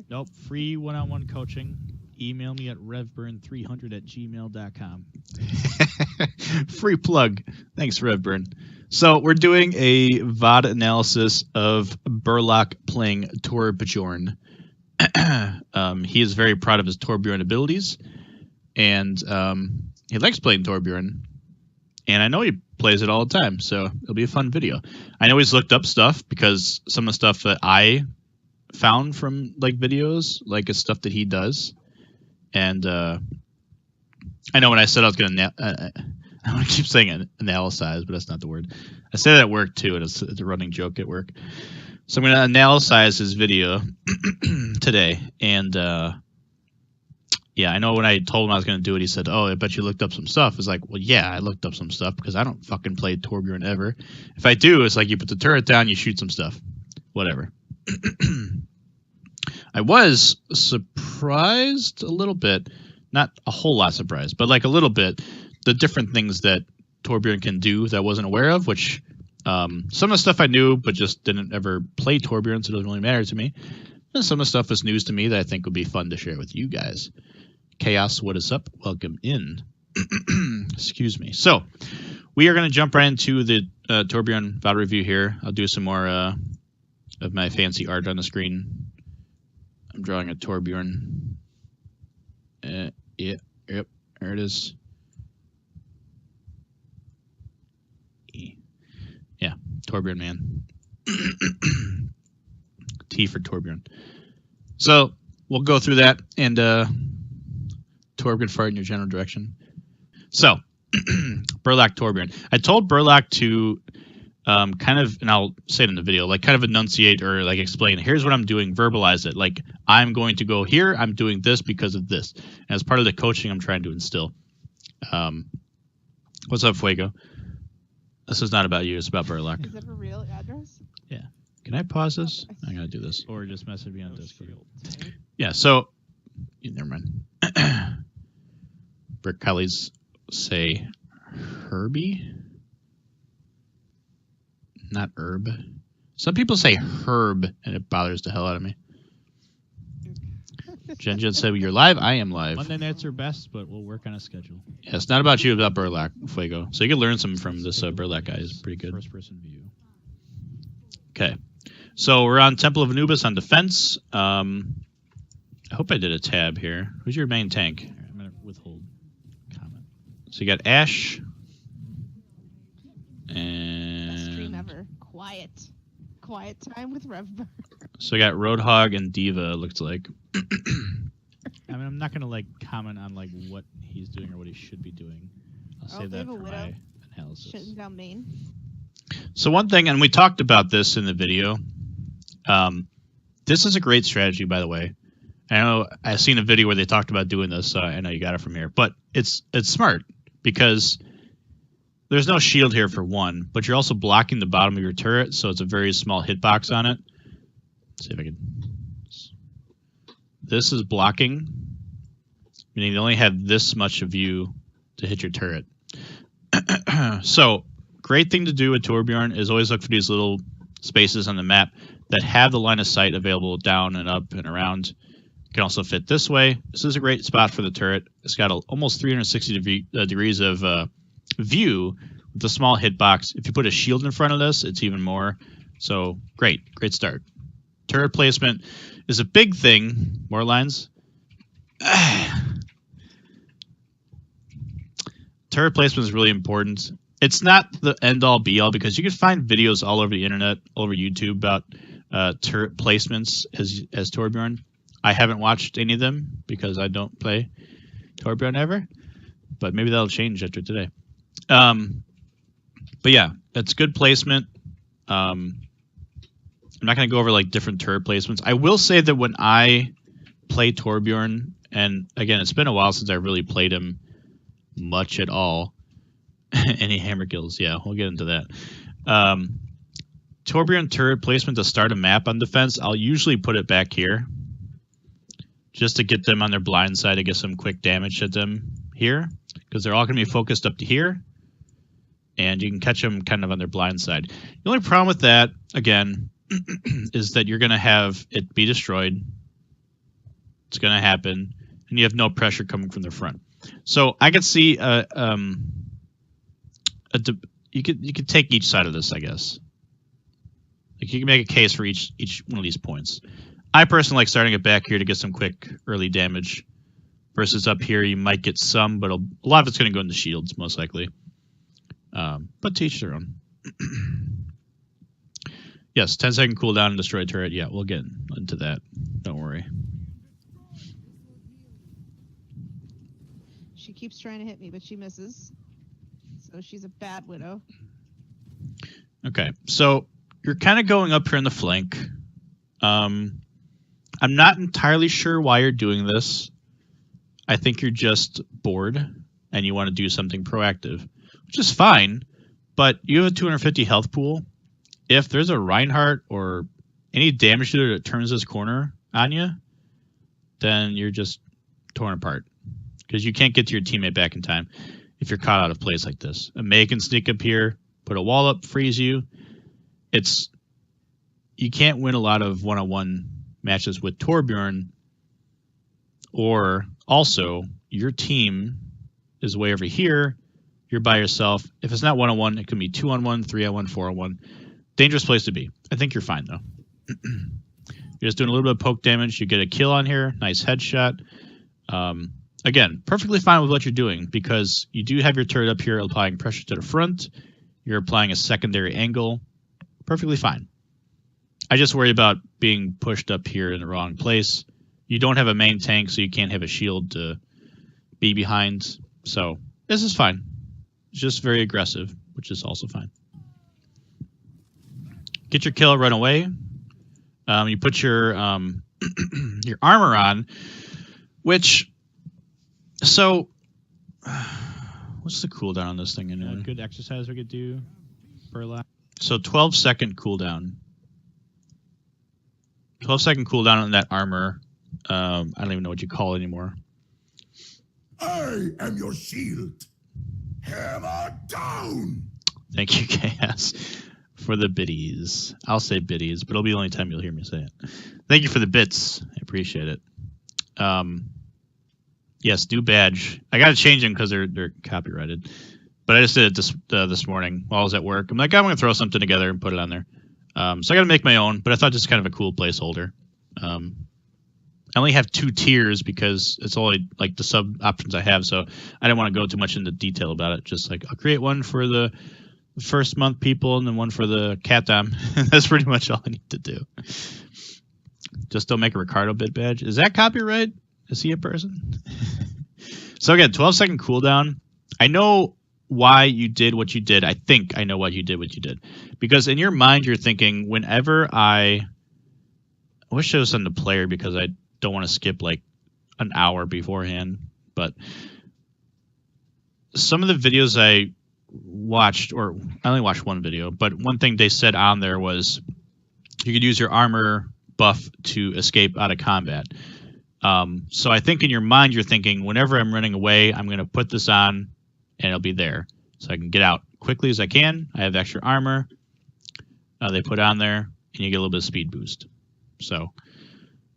Nope. Free one-on-one coaching. Email me at revburn300@gmail.com. Free plug. Thanks, Revburn. So we're doing a VOD analysis of Berlok playing Torbjorn. He is very proud of his Torbjorn abilities, and he likes playing Torbjorn. And I know he plays it all the time, so it'll be a fun video. I know he's looked up stuff because some of the stuff that I found from like videos, like is stuff that he does. And I know when I said I was going to, I want to keep saying analyze, but that's not the word. I say that at work too, and it's a running joke at work. So I'm going to analyze his video today. And yeah, I know when I told him I was going to do it, he said, "Oh, I bet you looked up some stuff." It's like, well, yeah, I looked up some stuff because I don't fucking play Torbjorn ever. If I do, it's like you put the turret down, you shoot some stuff, whatever. I was surprised a little bit, not a whole lot surprised, but like a little bit, the different things that Torbjorn can do that I wasn't aware of, which some of the stuff I knew, but just didn't ever play Torbjorn, so it doesn't really matter to me. And some of the stuff was news to me that I think would be fun to share with you guys. Chaos, what is up? Welcome in. Excuse me. So we are going to jump right into the Torbjorn VOD review here. I'll do some more of my fancy art on the screen. I'm drawing a Torbjorn. Yep, there it is. Yeah, Torbjorn man. T for Torbjorn. So we'll go through that, and Torbjorn fart in your general direction. So Berlok Torbjorn. I told Berlok to kind of, and I'll say it in the video, like kind of enunciate or like explain, here's what I'm doing, verbalize it. Like, I'm going to go here, I'm doing this because of this. And as part of the coaching I'm trying to instill. What's up, Fuego? This is not about you, it's about Berlok. Is that a real address? Yeah. Can I pause this? I gotta do this. Or just message me on Discord. Yeah, so, never mind. Brick Kelly's say Herbie? Not herb. Some people say herb, and it bothers the hell out of me. Jen said, "You're live." I am live. Monday nights are best, but we'll work on a schedule. Yeah, it's not about you, it's about Berlok, Fuego. So you can learn something from this Berlok guy. He's pretty good. First-person view. Okay. So we're on Temple of Anubis on defense. I hope I did a tab here. Who's your main tank? Right, I'm going to withhold comment. So you got Ashe. Best stream And ever. Quiet time with Revburn. so we got Roadhog and Diva, it looks like. I mean, I'm not going to like comment on like what he's doing or what he should be doing. I'll save that for my analysis. Shutting down main. So one thing, and we talked about this in the video, this is a great strategy, by the way. I know I've seen a video where they talked about doing this, so I know you got it from here. But it's smart because there's no shield here for one, but you're also blocking the bottom of your turret, so it's a very small hitbox on it. Let's see if I can... This is blocking, meaning you only have this much of you to hit your turret. So, great thing to do with Torbjorn is always look for these little spaces on the map that have the line of sight available down and up and around. You can also fit this way. This is a great spot for the turret. It's got almost 360 degrees of view with a small hitbox. If you put a shield in front of this, it's even more. So, great start. Turret placement is a big thing. More lines. Turret placement is really important. It's not the end-all be-all because you can find videos all over the internet, all over YouTube about turret placements as Torbjorn. I haven't watched any of them because I don't play Torbjorn ever, but maybe that'll change after today. But yeah, it's good placement. I'm not going to go over like different turret placements. I will say that when I play Torbjorn, and again, it's been a while since I really played him much at all. Any hammer kills, yeah, we'll get into that. Torbjorn turret placement to start a map on defense, I'll usually put it back here just to get them on their blind side to get some quick damage at them here because they're all going to be focused up to here and you can catch them kind of on their blind side. The only problem with that, again, is that you're going to have it be destroyed It's going to happen, and you have no pressure coming from the front. So I could see you could take each side of this, I guess. Like you can make a case for each one of these points. I personally like starting it back here to get some quick early damage. Versus up here, you might get some, but a lot of it's going to go into shields, most likely. But to each their own. Yes, 10-second cooldown and destroy turret. Yeah, we'll get into that. Don't worry. She keeps trying to hit me, but she misses. So she's a bad widow. Okay, so you're kind of going up here in the flank. I'm not entirely sure why you're doing this. I think you're just bored and you want to do something proactive, which is fine, but you have a 250 health pool. If there's a Reinhardt or any damage to it that turns this corner on you, then you're just torn apart because you can't get to your teammate back in time if you're caught out of place like this. A Mei can sneak up here, put a wall up, freeze you. You can't win a lot of one-on-one matches with Torbjorn, or also your team is way over here. You're by yourself. If it's not one-on-one, it can be 2-on-1, 3-on-1, 4-on-1. Dangerous place to be. I think you're fine, though. You're just doing a little bit of poke damage. You get a kill on here. Nice headshot. Again, perfectly fine with what you're doing because you do have your turret up here applying pressure to the front. You're applying a secondary angle. Perfectly fine. I just worry about being pushed up here in the wrong place. You don't have a main tank, so you can't have a shield to be behind. So this is fine. It's just very aggressive, which is also fine. Get your kill, run away. You put your your armor on, which... So, what's the cooldown on this thing anyway? Good exercise we could do. Berlok. So 12-second cooldown. 12-second cooldown on that armor. I don't even know what you call it anymore. I am your shield. Hammer down. Thank you, Chaos, for the biddies. I'll say biddies, but it'll be the only time you'll hear me say it. Thank you for the bits. I appreciate it. Yes, new badge. I got to change them because they're copyrighted. But I just did it this morning while I was at work. I'm like, I'm going to throw something together and put it on there. So I got to make my own, but I thought just kind of a cool placeholder. I only have 2 tiers because it's only like the sub options I have, so I didn't want to go too much into detail about it. Just like I'll create one for the first month people and then one for the cat dom. That's pretty much all I need to do. Just don't make a Ricardo bit badge. Is that copyright? Is he a person? So again, 12-second cooldown. I know why you did what you did. I think I know why you did what you did. Because in your mind, you're thinking, whenever I wish I was on the player because I don't want to skip like an hour beforehand. But some of the videos I watched, or I only watched one video, but one thing they said on there was you could use your armor buff to escape out of combat. So I think in your mind, you're thinking, whenever I'm running away, I'm going to put this on and it'll be there. So I can get out quickly as I can. I have extra armor. They put on there and you get a little bit of speed boost. So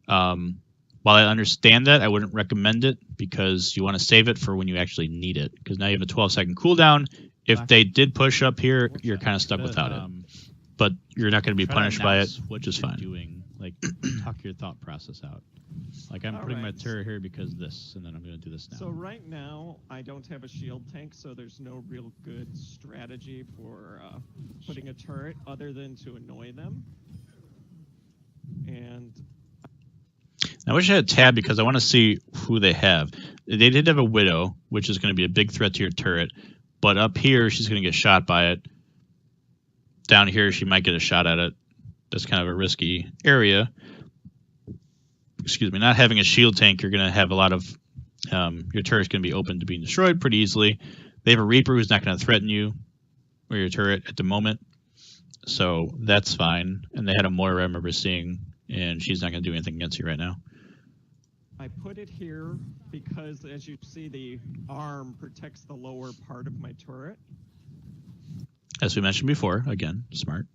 while I understand that, I wouldn't recommend it because you want to save it for when you actually need it. Because now you have a 12-second cooldown. If they did push up here, you're kind of stuck without it. But you're not going to be punished by it, which is fine. Like, talk your thought process out. Like, I'm putting my turret here because this, and then I'm going to do this now. So right now, I don't have a shield tank, so there's no real good strategy for putting a turret other than to annoy them. And I wish I had tab because I want to see who they have. They did have a Widow, which is going to be a big threat to your turret. But up here, she's going to get shot by it. Down here, she might get a shot at it. That's kind of a risky area. Excuse me. Not having a shield tank, you're going to have a lot of... your turret's going to be open to being destroyed pretty easily. They have a Reaper who's not going to threaten you or your turret at the moment. So that's fine. And they had a Moira I remember seeing, and she's not going to do anything against you right now. I put it here because, as you see, the arm protects the lower part of my turret. As we mentioned before, again, smart.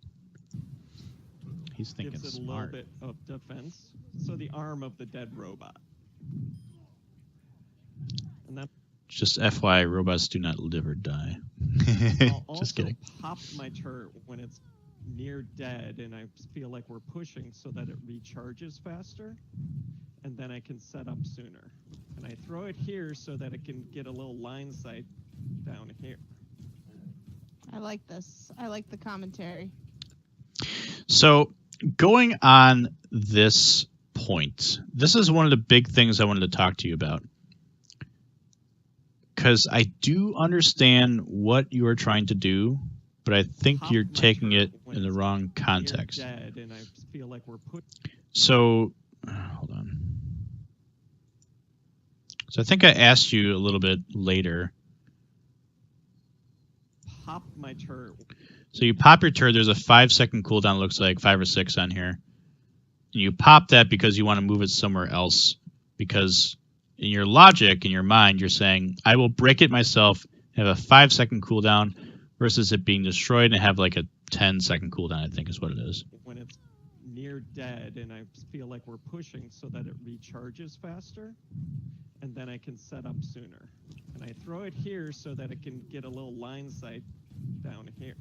He's thinking gives it smart. a little bit of defense. So the arm of the dead robot. And then Just FYI, robots do not live or die. I'll also Just kidding. pop my turret when it's near dead, and I feel like we're pushing so that it recharges faster, and then I can set up sooner. And I throw it here so that it can get a little line sight down here. I like this. I like the commentary. So, going on this point, this is one of the big things I wanted to talk to you about. Because I do understand what you are trying to do, but I think Pop you're my taking turret it when in the it's wrong near context. dead, and I feel like we're So, hold on. So I think I asked you a little bit later. pop my turret. So you pop your turret. There's a 5-second cooldown, looks like 5 or 6 on here. And you pop that because you want to move it somewhere else. Because in your logic, in your mind, you're saying, I will break it myself, have a 5-second cooldown, versus it being destroyed and have like a 10-second cooldown, I think is what it is. When it's near dead, and I feel like we're pushing so that it recharges faster, and then I can set up sooner. And I throw it here so that it can get a little line sight down here.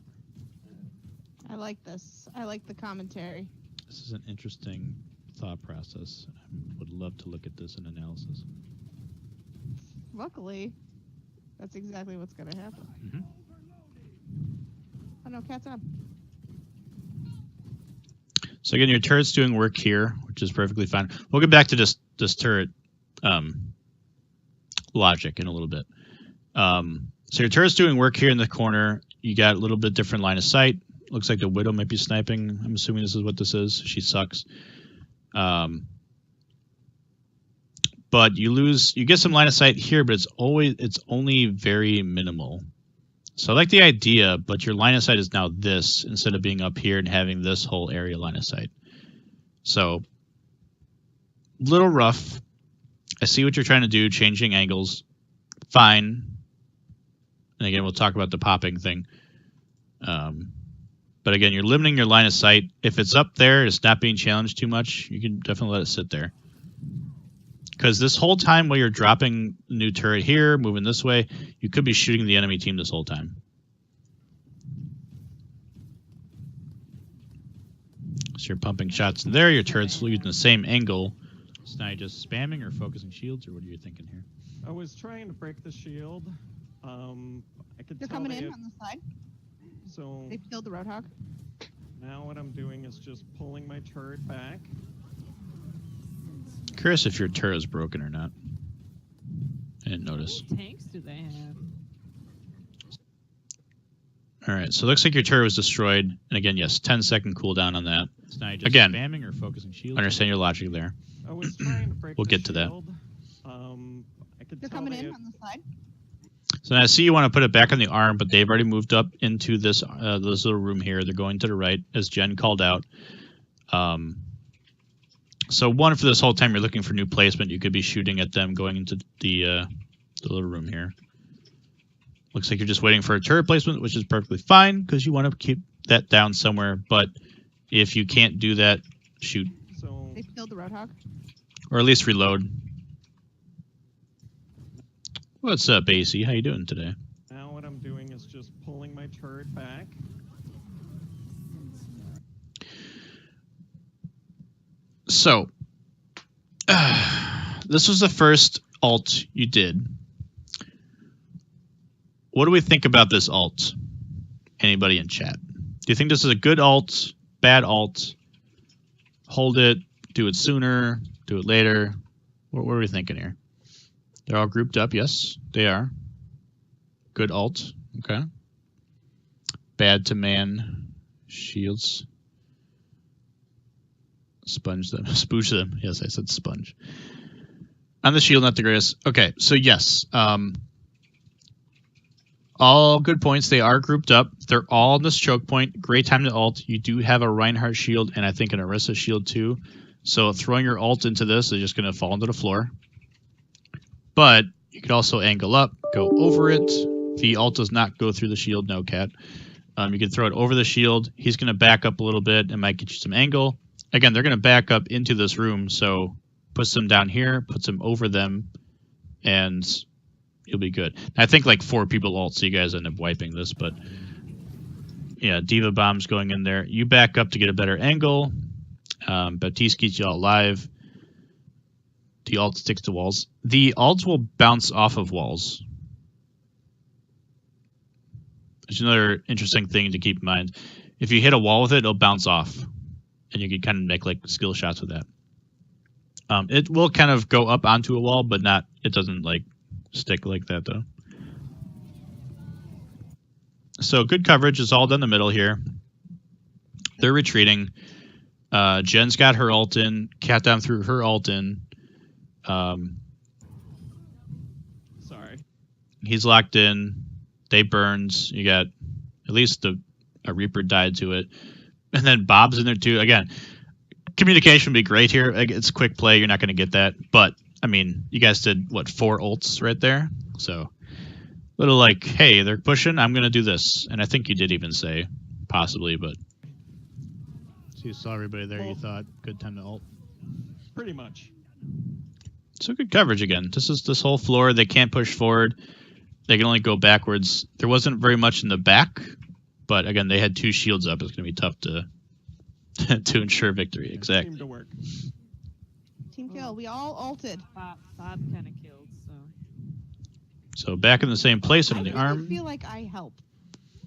I like this. I like the commentary. This is an interesting thought process. I would love to look at this in analysis. Luckily, that's exactly what's going to happen. Mm-hmm. Oh no, cat's up. So again, your turret's doing work here, which is perfectly fine. We'll get back to this turret logic in a little bit. So your turret's doing work here in the corner. You got a little bit different line of sight. Looks like the Widow might be sniping. I'm assuming this is what this is. She sucks. But you get some line of sight here, but it's only very minimal. So I like the idea, but your line of sight is now this instead of being up here and having this whole area line of sight. So, little rough. I see what you're trying to do, changing angles. Fine. And again, we'll talk about the popping thing. But again, you're limiting your line of sight. If it's up there, it's not being challenged too much, you can definitely let it sit there. Because this whole time while you're dropping a new turret here, moving this way, you could be shooting the enemy team this whole time. So you're pumping shots there, your turret's using the same angle. So now you're just spamming or focusing shields, or what are you thinking here? I was trying to break the shield. I could They're tell coming they in have- on the side. So They've killed the Roadhog. now what I'm doing is just pulling my turret back. Curious if your turret is broken or not. I didn't notice. How many tanks do they have? All right, so it looks like your turret was destroyed. And again, yes, 10-second cooldown on that. So now you're just Again, spamming or focusing shields. Understand your logic there. I was trying to break We'll the get to that. shield. I could They're tell coming they in have- on the side. So now I see you want to put it back on the arm, but they've already moved up into this little room here. They're going to the right, as Jen called out. So one, for this whole time, you're looking for new placement. You could be shooting at them going into the little room here. Looks like you're just waiting for a turret placement, which is perfectly fine because you want to keep that down somewhere. But if you can't do that, shoot. So They've killed the Roadhog. Or at least reload. What's up, AC? How you doing today? now what I'm doing is just pulling my turret back. So, this was the first alt you did. What do we think about this alt? Anybody in chat? Do you think this is a good alt, bad alt? Hold it, do it sooner, do it later? What are we thinking here? They're all grouped up, yes, they are. Good alt, okay. Bad to man shields. Sponge them. Spooge them. Yes, I said sponge. On the shield, not the greatest. Okay, so yes. All good points. They are grouped up. They're all on this choke point. Great time to ult. You do have a Reinhardt shield and I think an Orisa shield too. So throwing your ult into this is just going to fall into the floor. But you could also angle up, go over it. The ult does not go through the shield. No, cat. You can throw it over the shield. He's going to back up a little bit and might get you some angle. Again, they're going to back up into this room, so puts them down here, puts them over them, and you'll be good. I think like 4 people ult, so you guys end up wiping this, but yeah, Diva Bomb's going in there. You back up to get a better angle. Baptiste keeps you all alive. The ult sticks to walls. The ults will bounce off of walls. There's another interesting thing to keep in mind. If you hit a wall with it, it'll bounce off. And you can kind of make like skill shots with that. It will kind of go up onto a wall, but not. It doesn't like stick like that though. So good coverage. It's all down the middle here. They're retreating. Jen's got her ult in. Cat down through her ult in. Sorry. He's locked in. They burns. You got at least a Reaper died to it. And then Bob's in there too. Again, communication would be great here. It's quick play. You're not going to get that. But, I mean, you guys did, what, 4 ults right there? So, little like, hey, they're pushing. I'm going to do this. And I think you did even say, possibly, but. So you saw everybody there. You thought, good time to ult. Pretty much. So good coverage again. This whole floor. They can't push forward. They can only go backwards. There wasn't very much in the back. But again, they had 2 shields up. It's going to be tough to ensure victory. Exactly. Seemed to work. Team kill. We all ulted. Bob kind of killed, so. So back in the same place and in the I arm. feel like I helped.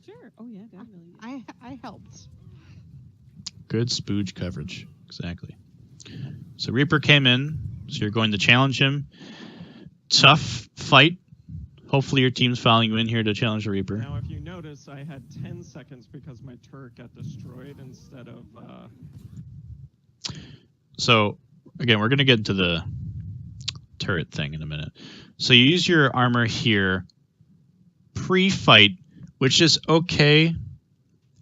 Sure. Oh, yeah, definitely. I helped. Good spooge coverage. Exactly. So Reaper came in. So you're going to challenge him. Tough fight. Hopefully your team's following you in here to challenge the Reaper. Now, if you notice, I had 10 seconds because my turret got destroyed instead of... So, again, we're going to get into the turret thing in a minute. So you use your armor here pre-fight, which is okay.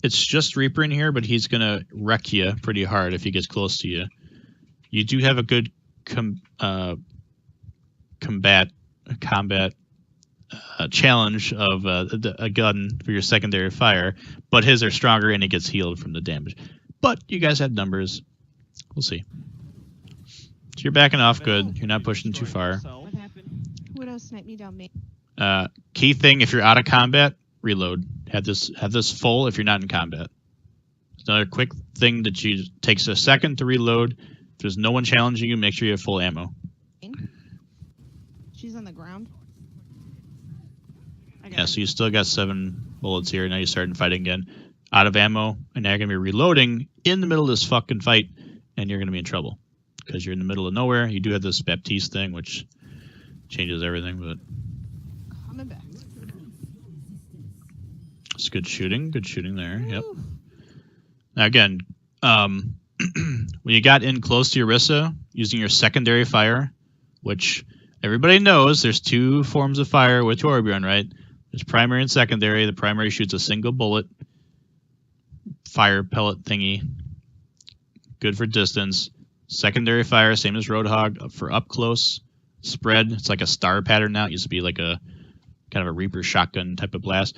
It's just Reaper in here, but he's going to wreck you pretty hard if he gets close to you. You do have a good combat challenge of a gun for your secondary fire, but his are stronger and it gets healed from the damage. But you guys have numbers. We'll see. So you're backing off good. You're not pushing too far. What happened? Widow sniped me down, mate. Key thing, if you're out of combat, reload. Have this full if you're not in combat. It's another quick thing that takes a second to reload. If there's no one challenging you, make sure you have full ammo. She's on the ground. Yeah, so you still got 7 bullets here. Now you're starting fighting again. Out of ammo, and now you're going to be reloading in the middle of this fucking fight, and you're going to be in trouble. Because you're in the middle of nowhere. You do have this Baptiste thing, which changes everything, but... Coming back. It's good shooting. Good shooting there. Yep. Now, again, when you got in close to Orisa, using your secondary fire, which everybody knows there's 2 forms of fire with Torbjorn, right? There's primary and secondary. The primary shoots a single bullet. Fire pellet thingy. Good for distance. Secondary fire, same as Roadhog, for up close. Spread, it's like a star pattern now. It used to be like a kind of a Reaper shotgun type of blast.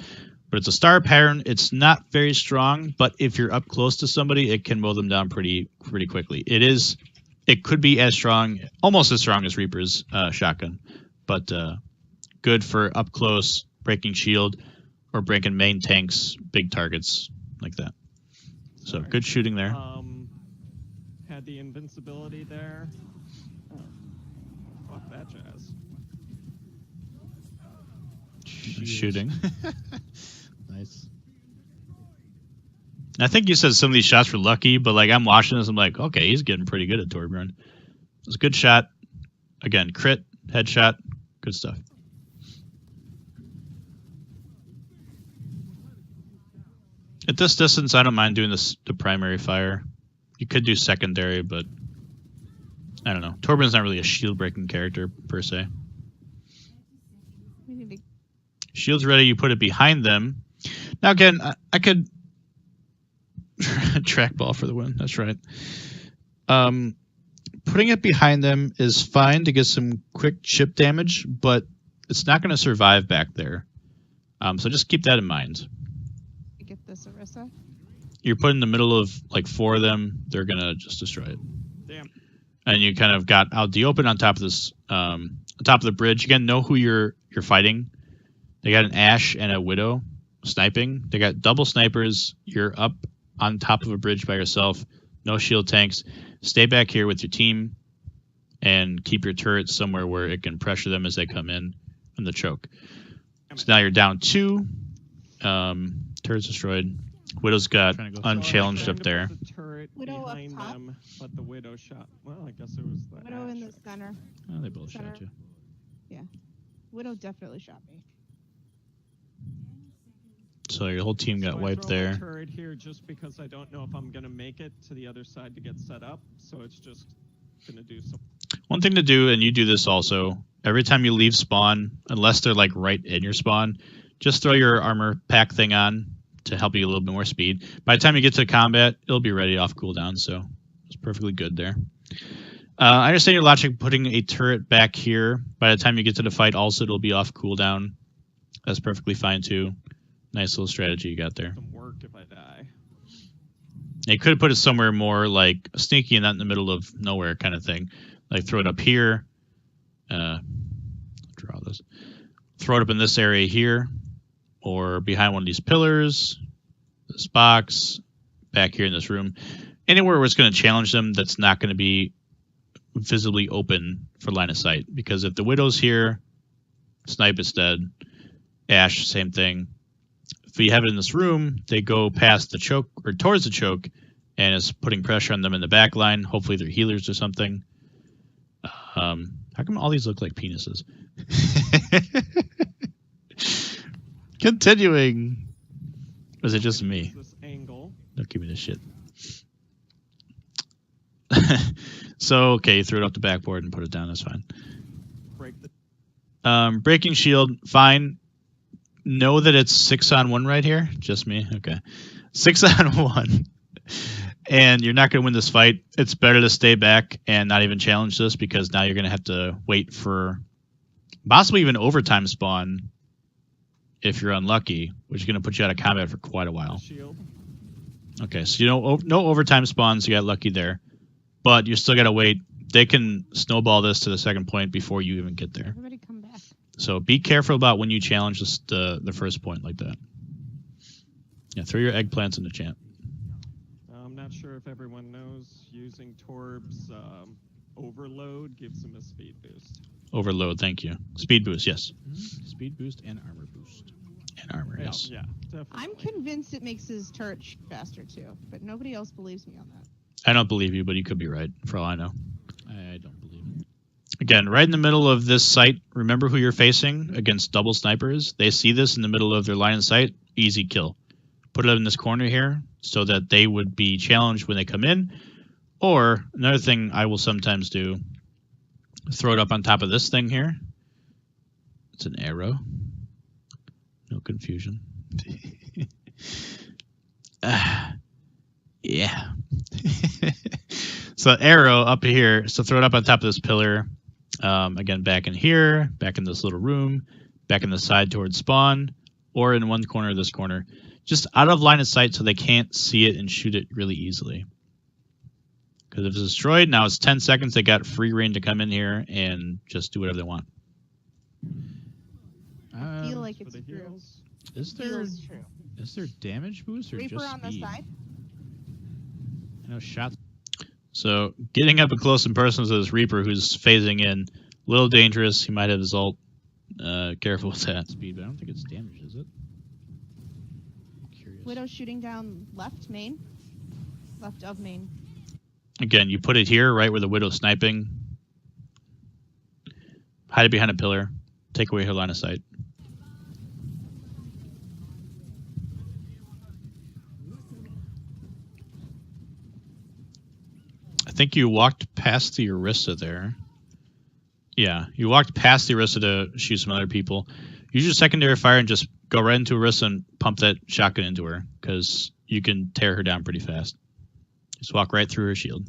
But it's a star pattern. It's not very strong, but if you're up close to somebody, it can mow them down pretty quickly. It could be as strong, almost as strong as Reaper's shotgun. But good for up close, breaking shield, or breaking main tanks, big targets like that. So good shooting there. Had the invincibility there. Oh, fuck that jazz. Shooting. Nice. I think you said some of these shots were lucky, but like I'm watching this, I'm like, okay, he's getting pretty good at Torbjorn. It was a good shot. Again, crit, headshot, good stuff. At this distance, I don't mind doing the primary fire. You could do secondary, but I don't know. Torbjorn's not really a shield-breaking character, per se. Shield's ready, you put it behind them. Now, again, I could... trackball for the win, that's right. Putting it behind them is fine to get some quick chip damage, but it's not going to survive back there. So just keep that in mind. Get this, Orisa. You're put in the middle of like 4 of them, they're going to just destroy it. Damn. and you kind of got out the open on top of this, on top of the bridge. Again, know who you're fighting. They got an Ashe and a Widow sniping. They got double snipers. You're up on top of a bridge by yourself. No shield tanks. Stay back here with your team and keep your turret somewhere where it can pressure them as they come in from the choke. So now you're down 2. Turret's destroyed. Widow's got unchallenged up there. The turret Widow up behind top. them, but the Widow shot. Well, I guess it was the Widow in the Ashe. center. Oh, they both shot you. Widow definitely shot me. So your whole team got So I wiped throw my there. turret here just because I don't know if I'm gonna make it to the other side to get set up. So it's just gonna do some. One thing to do, and you do this also, every time you leave spawn, unless they're like right in your spawn, just throw your armor pack thing on to help you a little bit more speed. By the time you get to combat, it'll be ready off cooldown, so it's perfectly good there. I understand your logic putting a turret back here. By the time you get to the fight, also it'll be off cooldown. That's perfectly fine too. Nice little strategy you got there. Some work if I die. You could have put it somewhere more like sneaky and not in the middle of nowhere kind of thing. Like throw it up here. Draw this. Throw it up in this area here. Or behind one of these pillars. This box. Back here in this room. Anywhere where it's going to challenge them that's not going to be visibly open for line of sight. Because if the Widow's here, Snipe is dead. Ashe, same thing. If you have it in this room, they go past the choke or towards the choke, and it's putting pressure on them in the back line. Hopefully they're healers or something. How come all these look like penises? Continuing. Was it just me? This angle. Don't give me this shit. So, okay, throw it off the backboard and put it down. That's fine. Break the. Breaking shield, fine. Know that it's 6-on-1 right here. Just me. Okay, 6-on-1, and you're not going to win this fight. It's better to stay back and not even challenge this because now you're going to have to wait for possibly even overtime spawn if you're unlucky, which is going to put you out of combat for quite a while. Shield. Okay, so you know no overtime spawns. You got lucky there, but you still got to wait. They can snowball this to the second point before you even get there. Everybody come back. So be careful about when you challenge the first point like that. Yeah, throw your eggplants in the chat. I'm not sure if everyone knows using Torb's overload gives him a speed boost. Overload, thank you. Speed boost, yes. Speed boost and armor boost. And armor, yes. Yeah, definitely. I'm convinced it makes his turret shoot faster too, but nobody else believes me on that. I don't believe you, but you could be right, for all I know. I don't believe it. Again, right in the middle of this site, remember who you're facing against double snipers. They see this in the middle of their line of sight, easy kill. Put it in this corner here so that they would be challenged when they come in. Or, another thing I will sometimes do, throw it up on top of this thing here. It's an arrow. No confusion. Yeah. So arrow up here. So throw it up on top of this pillar. Again, back in here, back in this little room, back in the side towards spawn, or in one corner of this corner. Just out of line of sight so they can't see it and shoot it really easily. Because if it's destroyed, now it's 10 seconds. They got free reign to come in here and just do whatever they want. I feel like For it's the true. heals. Is there Feels true. damage boost or Reaper just on the speed? side. I know shots. So getting up and close and personal to this Reaper who's phasing in, a little dangerous. He might have his ult. Careful with that. Speed, but I don't think it's damage, is it? I'm curious. Widow shooting down left main. Left of main. Again, you put it here, right where the Widow's sniping. Hide it behind a pillar. Take away her line of sight. I think you walked past the Orisa there. Yeah, you walked past the Orisa to shoot some other people. Use your secondary fire and just go right into Orisa and pump that shotgun into her, because you can tear her down pretty fast. Just walk right through her shield.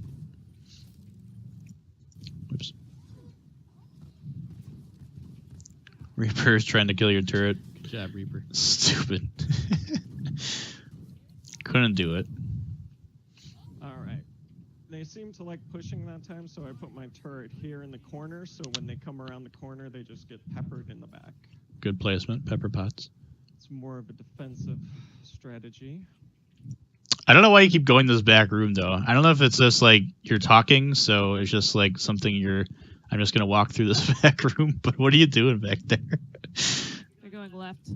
Oops. Reaper is trying to kill your turret. Good job, Reaper. Stupid. Couldn't do it. All right. They seem to like pushing that time, so I put my turret here in the corner, so when they come around the corner, they just get peppered in the back. Good placement, pepper pots. It's more of a defensive strategy. I don't know why you keep going to this back room, though. I don't know if it's just, like, you're talking, so it's just, like, something I'm just going to walk through this back room, but what are you doing back there? They're going left.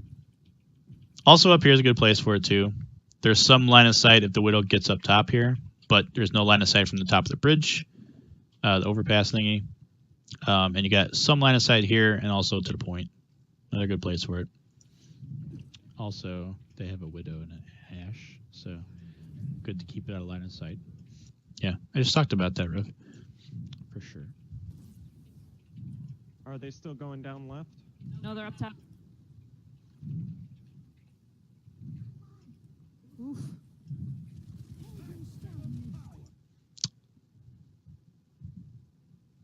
Also, up here is a good place for it, too. There's some line of sight if the Widow gets up top here, but there's no line of sight from the top of the bridge, the overpass thingy. And you got some line of sight here and also to the point. Another good place for it. Also, they have a Widow and a Ash, so good to keep it out of line of sight. Yeah, I just talked about that, Riv. For sure. Are they still going down left? No, they're up top. Oof.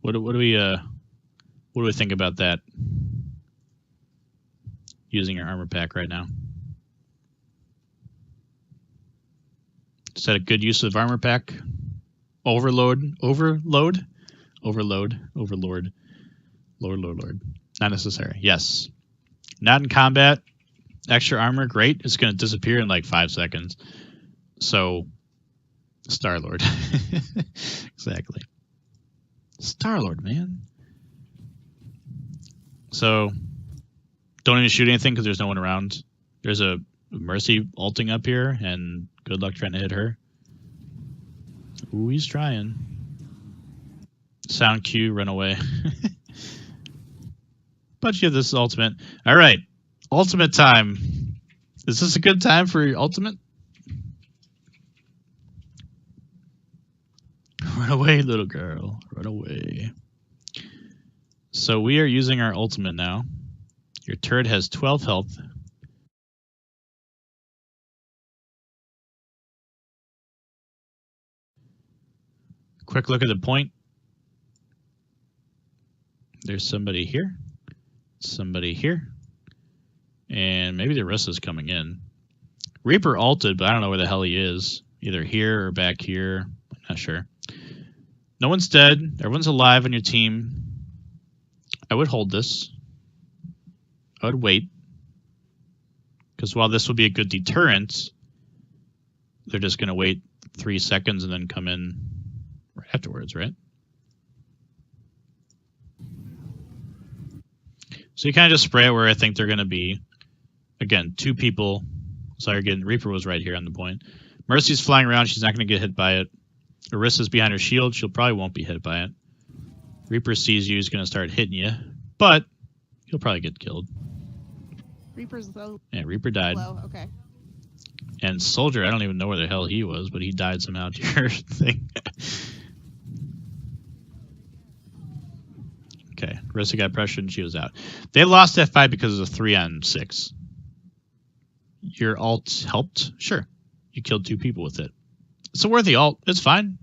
What do we think about that? Using your armor pack right now. Is that a good use of armor pack? Overlord. Lord. Not necessary. Yes. Not in combat. Extra armor, great. It's going to disappear in like 5 seconds. So, Star-Lord. Exactly. Star-Lord, man. So, don't even shoot anything because there's no one around. There's a Mercy ulting up here, and good luck trying to hit her. Ooh, he's trying. Sound cue, run away. But you have this ultimate. All right, ultimate time. Is this a good time for your ultimate? Run away, little girl. Run away. So we are using our ultimate now. Your turret has 12 health. Quick look at the point. There's somebody here. Somebody here. And maybe the rest is coming in. Reaper ulted, but I don't know where the hell he is. Either here or back here. I'm not sure. No one's dead. Everyone's alive on your team. I would hold this. I would wait. Because while this would be a good deterrent, they're just going to wait 3 seconds and then come in right afterwards, right? So you kind of just spray it where I think they're going to be. Again, 2 people. Sorry, again, Reaper was right here on the point. Mercy's flying around. She's not going to get hit by it. Orissa's behind her shield. She'll probably won't be hit by it. Reaper sees you. He's going to start hitting you. But he'll probably get killed. Reaper's low. Yeah, Reaper died. Low, okay. And Soldier, I don't even know where the hell he was, but he died somehow to your thing. Okay, Orissa got pressured and she was out. They lost that fight because of a 3-on-6. Your ult helped? Sure. You killed 2 people with it. It's a worthy ult. It's fine.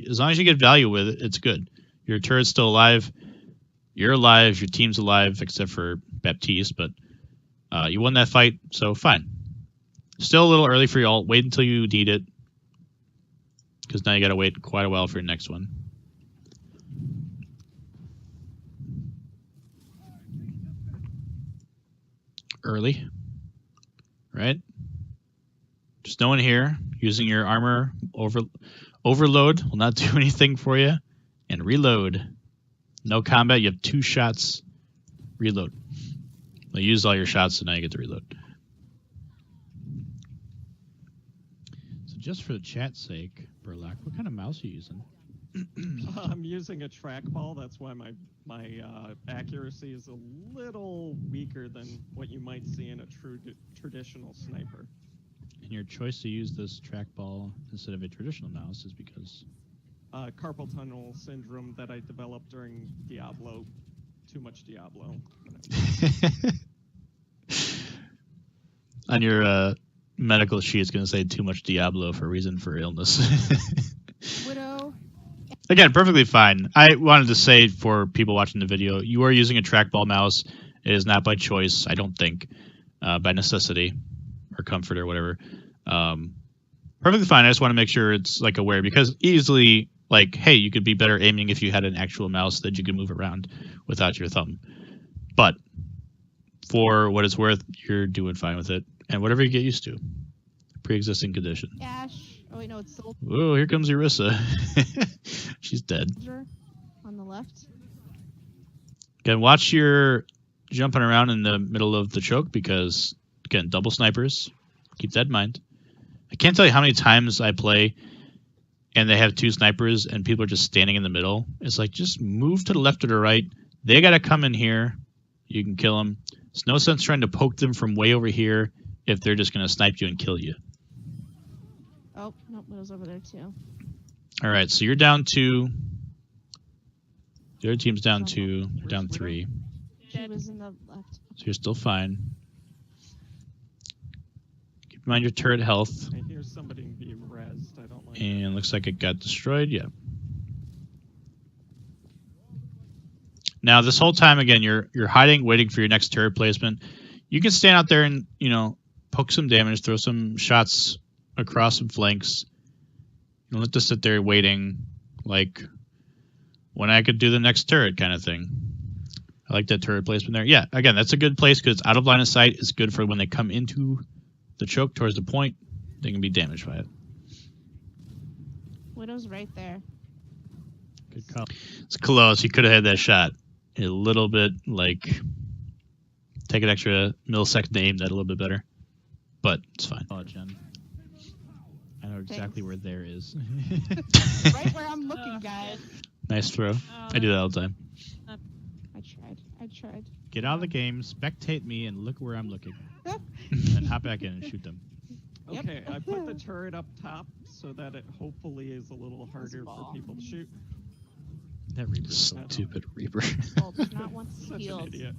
As long as you get value with it, it's good. Your turret's still alive. You're alive. Your team's alive, except for Baptiste, but you won that fight, so fine. Still a little early for your ult. Wait until you need it, because now you got to wait quite a while for your next one. Early, right? Just no one here. Using your armor overload will not do anything for you. And reload. No combat. You have 2 shots. Reload. Well, use all your shots, so now you get to reload. So just for the chat's sake, Berlok, what kind of mouse are you using? I'm using a trackball. That's why my accuracy is a little weaker than what you might see in a traditional sniper. And your choice to use this trackball instead of a traditional mouse is because? Carpal tunnel syndrome that I developed during Diablo. Too much Diablo. On your medical sheet, it's going to say too much Diablo for reason for illness. Widow. Again, perfectly fine. I wanted to say for people watching the video, you are using a trackball mouse. It is not by choice, I don't think, by necessity or comfort or whatever. Perfectly fine. I just want to make sure it's like aware, because easily Like, hey, you could be better aiming if you had an actual mouse that you could move around without your thumb. But for what it's worth, you're doing fine with it. And whatever you get used to. Pre-existing condition. Ash. Oh, wait, no, it's Soldier Whoa, here comes Orisa. She's dead. on the left. Again, watch your jumping around in the middle of the choke because, again, double snipers. Keep that in mind. I can't tell you how many times I play and they have two snipers and people are just standing in the middle. It's like, just move to the left or the right. They got to come in here. You can kill them. It's no sense trying to poke them from way over here if they're just going to snipe you and kill you. Oh, nope, it was over there too. All right, so you're down 2. The other team's down 2, down 3. She was in the left. So you're still fine. Keep in mind your turret health. I hear somebody being rezzed. I don't like And looks like it got destroyed. Yeah. Now this whole time again, you're hiding, waiting for your next turret placement. You can stand out there and poke some damage, throw some shots across some flanks. You don't have to sit there waiting, like when I could do the next turret kind of thing. I like that turret placement there. Yeah, again, that's a good place because it's out of line of sight. It's good for when they come into the choke towards the point. They can be damaged by it. Widow's right there. Good call. It's close. You could have had that shot a little bit, like, take an extra millisecond to aim that a little bit better. But it's fine. Oh, Jen. I know exactly where there is. Right where I'm looking, guys. Nice throw. I do that all the time. I tried. Get out of the game, spectate me, and look where I'm looking. And hop back in and shoot them. Yep. Okay, I put the turret up top so that it hopefully is a little harder for people to shoot. That Reaper. Stupid Reaper. Well, does not want Such an healed. idiot.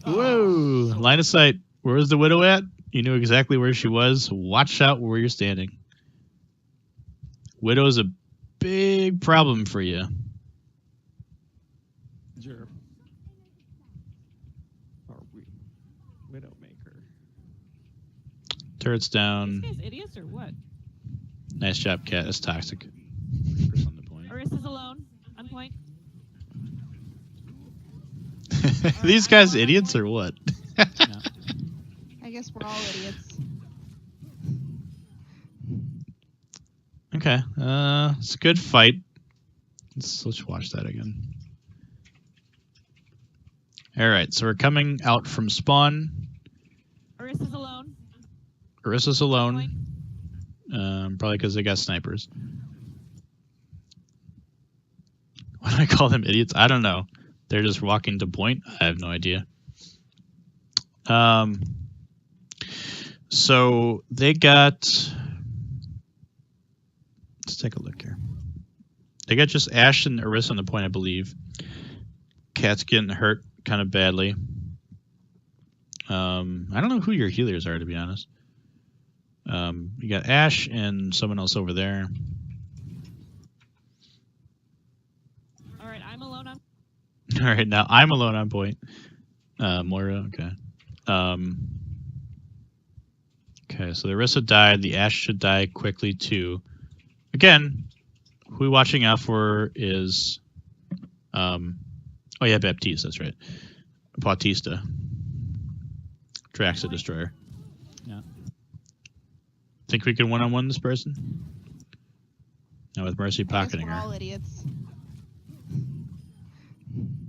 Whoa! So- Line of sight. Where was the Widow at? You knew exactly where she was. Watch out where you're standing. Widow's a big problem for you. Sure. Or Widowmaker. Turret's down. These guys idiots or what? Nice job, Cat. That's toxic. Reaper's on the point. Orisa's alone. On point. These guys idiots or what? No. I guess we're all idiots. Okay. It's a good fight. Let's watch that again. All right, so we're coming out from spawn. Orisa's alone. Orisa's On alone. point. Probably because they got snipers. Why do I call them idiots? I don't know. They're just walking to point. I have no idea. So they got. Let's take a look here. They got just Ash and Orisa on the point, I believe. Cat's getting hurt kind of badly. I don't know who your healers are, to be honest. You got Ash and someone else over there. All right, I'm alone. On All right, now I'm alone on point. Moira, okay. Okay, so the Orisa died. The Ash should die quickly too. Again, who we watching out for is, oh yeah, Baptiste. That's right, Bautista, Draxa Destroyer. Yeah. Think we can one-on-one this person? Now with Mercy I guess pocketing we're her. all idiots.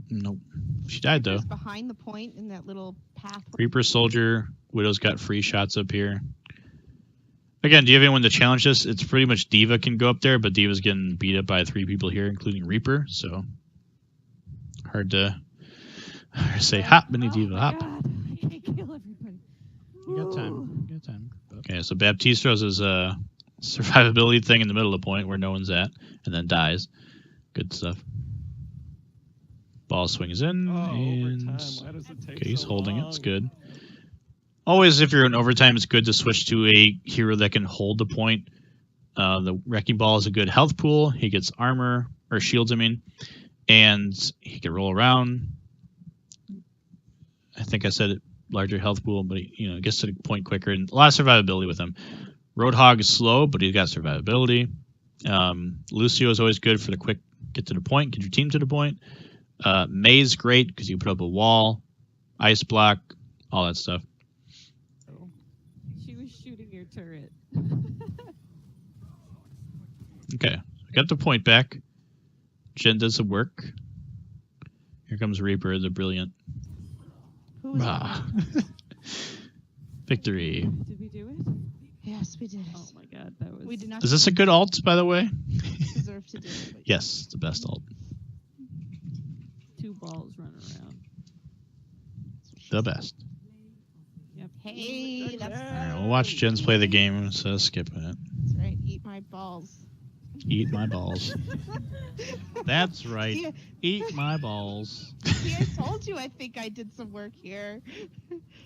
Nope, she died though. Just behind the point in that little path. Reaper Soldier, Widow's got free shots up here. Again, do you have anyone to challenge this? It's pretty much Diva can go up there, but Diva's getting beat up by 3 people here, including Reaper, so hard to say hop, mini Diva, my hop. God. I can't kill everybody. You got time. You got time. Okay, so Baptiste throws his survivability thing in the middle of the point where no one's at, and then dies. Good stuff. Ball swings in, Oh, and overtime. Why does it take okay, he's so holding it. long? It's good. Always, if you're in overtime, it's good to switch to a hero that can hold the point. The Wrecking Ball is a good health pool. He gets armor, or shields, I mean, and he can roll around. I think I said it, larger health pool, but he gets to the point quicker, and a lot of survivability with him. Roadhog is slow, but he's got survivability. Lucio is always good for the quick get to the point, get your team to the point. May's great because you put up a wall, ice block, all that stuff. She was shooting your turret. Okay, I got the point back. Jen does the work. Here comes Reaper, the brilliant. Who was Ah. Victory. Did we do it? Yes, we did it. Oh my god, that was. We did not Is this a good alt, by the way? deserve to do it. But Yes, it's the best alt. 2 balls running around. The best. Yep. Hey, that's Alright, we'll watch Jens play the game, so skipping it. right. Eat my balls. Eat my balls. That's right. See, Eat my balls. see, I told you I think I did some work here.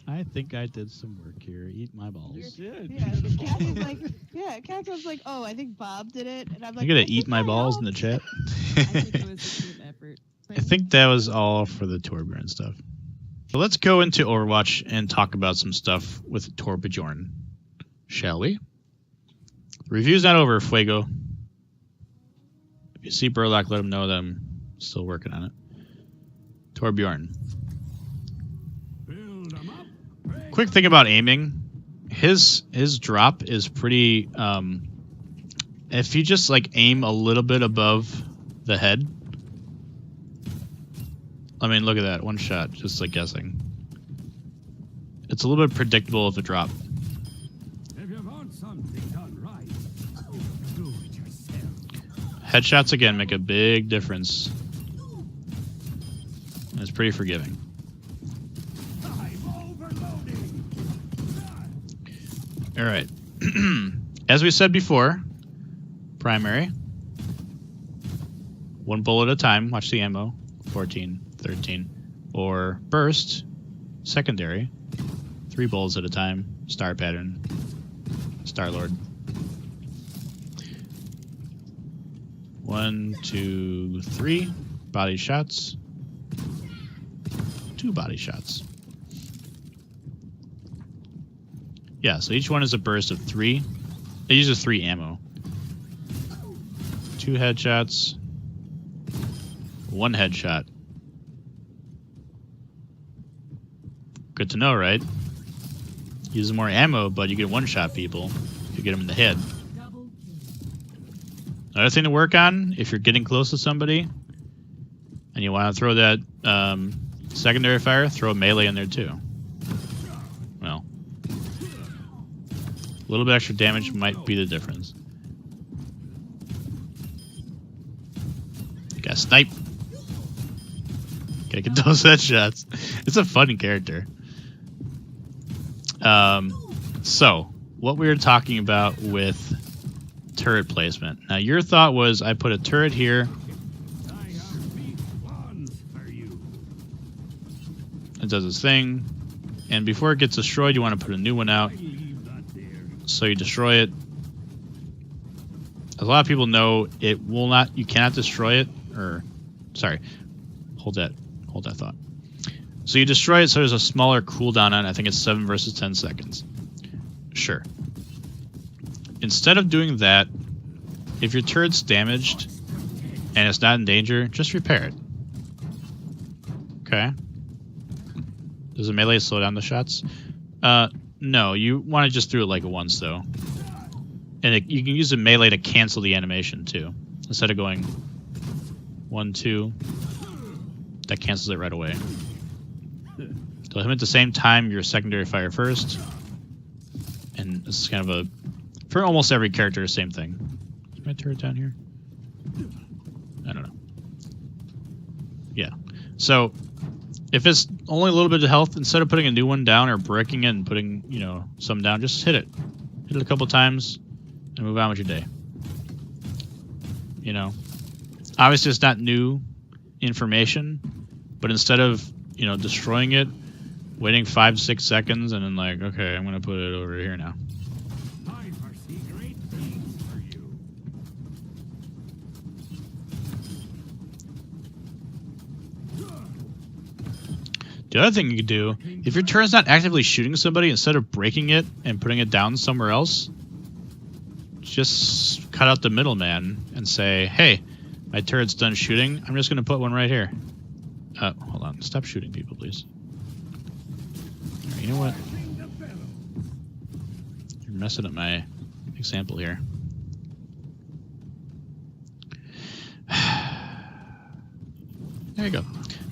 I think I did some work here. Eat my You balls. did. Yeah, Cassie's like, Cassie's like, oh, I think Bob did it, and I'm like, I'm gonna I eat think my I balls in the helped. chat. I think it was a team effort. I think that was all for the Torbjorn stuff. So let's go into Overwatch and talk about some stuff with Torbjorn, shall we? The review's not over, Fuego. If you see Berlok, let him know that I'm still working on it. Torbjorn. Build 'em up. Quick thing about aiming. His drop is pretty... if you just like aim a little bit above the head... I mean, look at that. One shot, just like guessing. It's a little bit predictable of a drop. If you want something done right, you do it yourself. Headshots, again, make a big difference. And it's pretty forgiving. I'm overloading. Alright. As we said before, primary. 1 bullet at a time. Watch the ammo. 14, 13. Or burst. Secondary. 3 bullets at a time. Star pattern. Star-Lord. 1, 2, 3. Body shots. 2 body shots. Yeah, so each one is a burst of 3. It uses 3 ammo. 2 headshots. 1 headshot. Good to know, right? Using more ammo, but you get 1-shot people. You get them in the head. Another thing to work on, if you're getting close to somebody, and you want to throw that secondary fire, throw a melee in there too. Well, a little bit extra damage might be the difference. You gotta snipe. Gotta get those headshots. It's a fun character. So, what we were talking about with turret placement. Now, your thought was I put a turret here. I have big ones for you. It does its thing. And before it gets destroyed, you want to put a new one out. I leave that there. So you destroy it. As a lot of people know, it will not. You cannot destroy it. Or, sorry, hold that thought. So you destroy it. So there's a smaller cooldown on it. I think it's 7 versus 10 seconds. Sure. Instead of doing that, if your turret's damaged and it's not in danger, just repair it. Okay. Does a melee slow down the shots? No, you want to just do it like a once though. And you can use a melee to cancel the animation too. Instead of going 1, 2, that cancels it right away. So hit him at the same time, your secondary fire first. And this is kind of a, for almost every character, same thing. Is my turret down here? I don't know. Yeah. So if it's only a little bit of health, instead of putting a new one down or breaking it and putting, you know, some down, just hit it. Hit it a couple times and move on with your day. You know, obviously it's not new information, but instead of, you know, destroying it, waiting 5-6 seconds and then like, okay, I'm gonna put it over here now. I foresee great things for you. The other thing you could do, if your turret's not actively shooting somebody, instead of breaking it and putting it down somewhere else, just cut out the middleman and say, hey, my turret's done shooting. I'm just going to put one right here. Hold on. Stop shooting people, please. All right, you know what? You're messing up my example here. There you go.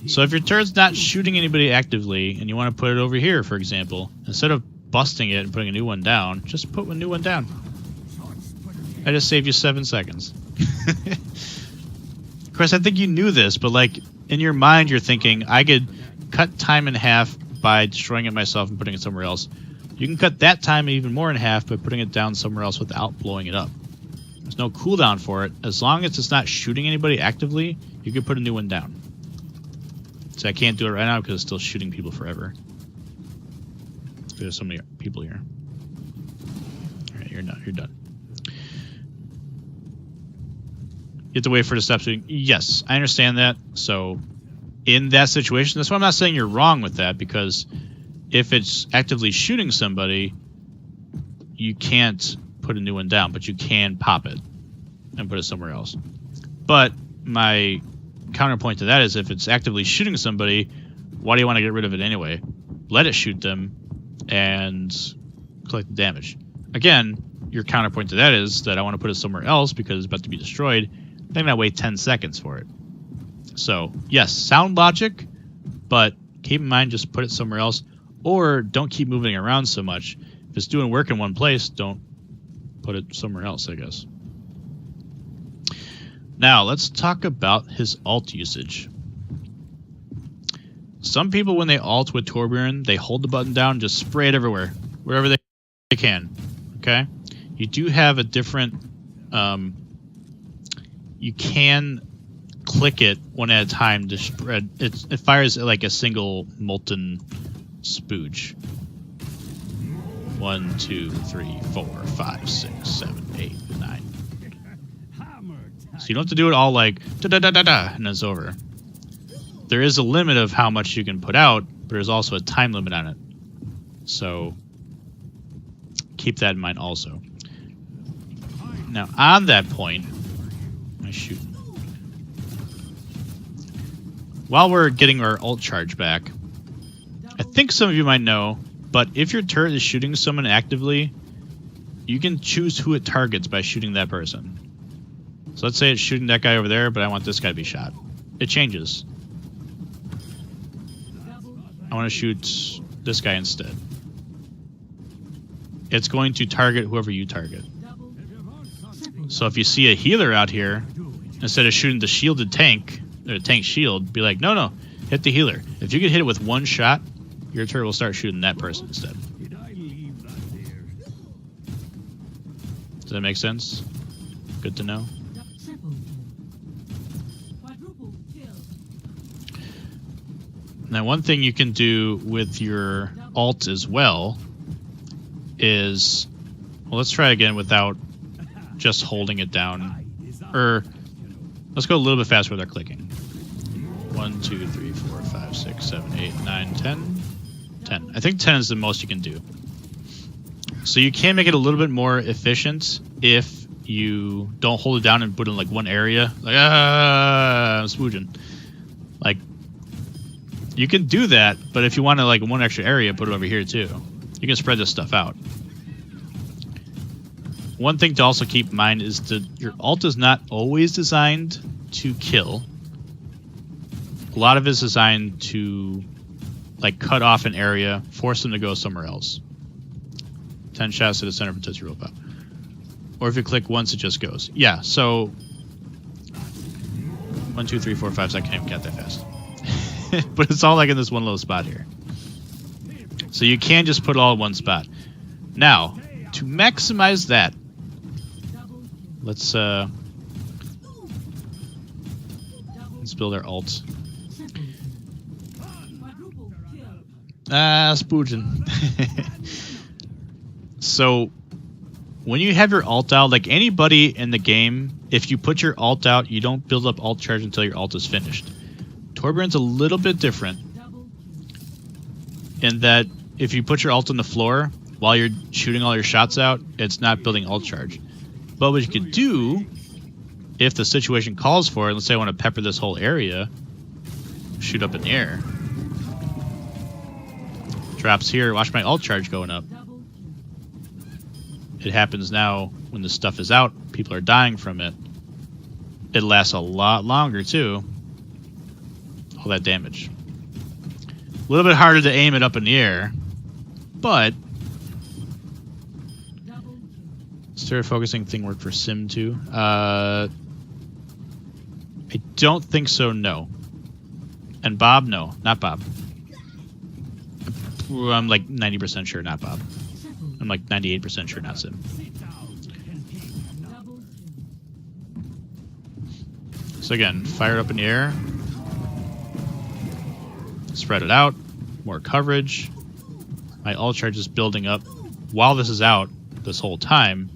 So if your turret's not shooting anybody actively and you want to put it over here, for example, instead of busting it and putting a new one down, just put a new one down. I just saved you 7 seconds. Of course, I think you knew this, but like in your mind, you're thinking, I could cut time in half by destroying it myself and putting it somewhere else. You can cut that time even more in half by putting it down somewhere else without blowing it up. There's no cooldown for it. As long as it's not shooting anybody actively, you can put a new one down. So I can't do it right now because it's still shooting people forever. There's so many people here. All right, you're done. You're done. You have to wait for the stop shooting. Yes, I understand that. So in that situation, that's why I'm not saying you're wrong with that, because if it's actively shooting somebody, you can't put a new one down, but you can pop it and put it somewhere else. But my counterpoint to that is, if it's actively shooting somebody, why do you want to get rid of it anyway? Let it shoot them and collect the damage. Again, your counterpoint to that is that I want to put it somewhere else because it's about to be destroyed. I'm going to wait 10 seconds for it. So, yes, sound logic, but keep in mind, just put it somewhere else, or don't keep moving around so much. If it's doing work in one place, don't put it somewhere else, I guess. Now, let's talk about his ult usage. Some people, when they ult with Torbjorn, they hold the button down and just spray it everywhere, wherever they can. Okay? You do have a different... you can click it one at a time to spread. It fires like a single molten spooge. 1, 2, 3, 4, 5, 6, 7, 8, 9. So you don't have to do it all like da-da-da-da-da and it's over. There is a limit of how much you can put out, but there's also a time limit on it. So keep that in mind also. Now on that point, I shoot. While we're getting our ult charge back, I think some of you might know, but if your turret is shooting someone actively, you can choose who it targets by shooting that person. So let's say it's shooting that guy over there, but I want this guy to be shot. It changes. I want to shoot this guy instead. It's going to target whoever you target. So if you see a healer out here, instead of shooting the shielded tank, or tank shield, be like, no, hit the healer. If you can hit it with one shot, your turret will start shooting that person instead. Does that make sense? Good to know. Now, one thing you can do with your ult as well is, well, let's try again without just holding it down. Or let's go a little bit faster with our clicking. 1, 2, 3, 4, 5, 6, 7, 8, 9, 10. 10. I think 10 is the most you can do. So you can make it a little bit more efficient if you don't hold it down and put it in like one area. Like, I'm spooging. Like, you can do that, but if you want to like one extra area, put it over here too. You can spread this stuff out. One thing to also keep in mind is that your ult is not always designed to kill. A lot of it is designed to like cut off an area, force them to go somewhere else. 10 shots to the center for Tootsie Roll Pop. Or if you click once, it just goes. Yeah, so 1, 2, 3, 4, 5, 6, I can't even count that fast. But it's all like in this one little spot here. So you can just put it all in one spot. Now, to maximize that, let's build our ult. Spoogin. So when you have your ult out, like anybody in the game, if you put your ult out, you don't build up ult charge until your ult is finished. Torbjorn's a little bit different in that if you put your ult on the floor while you're shooting all your shots out, it's not building ult charge. But what you could do, if the situation calls for it, let's say I want to pepper this whole area, shoot up in the air. Drops here, watch my ult charge going up. It happens now when the stuff is out, people are dying from it. It lasts a lot longer too. All that damage. A little bit harder to aim it up in the air, but Steric focusing thing work for Sim 2? I don't think so, no. And Bob, no, not Bob. I'm like 90% sure not Bob. I'm like 98% sure not Sim. So again, fire it up in the air. Spread it out. More coverage. My ult charge is building up while this is out this whole time.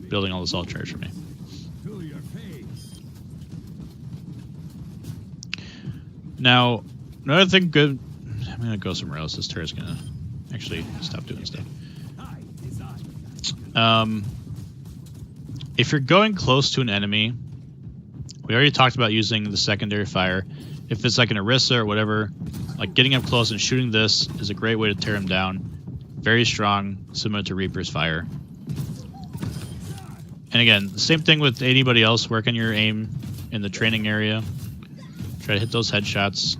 Building all this ult charge for me. Now, another thing good... I'm going to go somewhere else. This turret's going to actually stop doing stuff. If you're going close to an enemy, we already talked about using the secondary fire. If it's like an Orisa or whatever, like getting up close and shooting this is a great way to tear him down. Very strong, similar to Reaper's fire. And again, the same thing with anybody else. Work on your aim in the training area. Try to hit those headshots.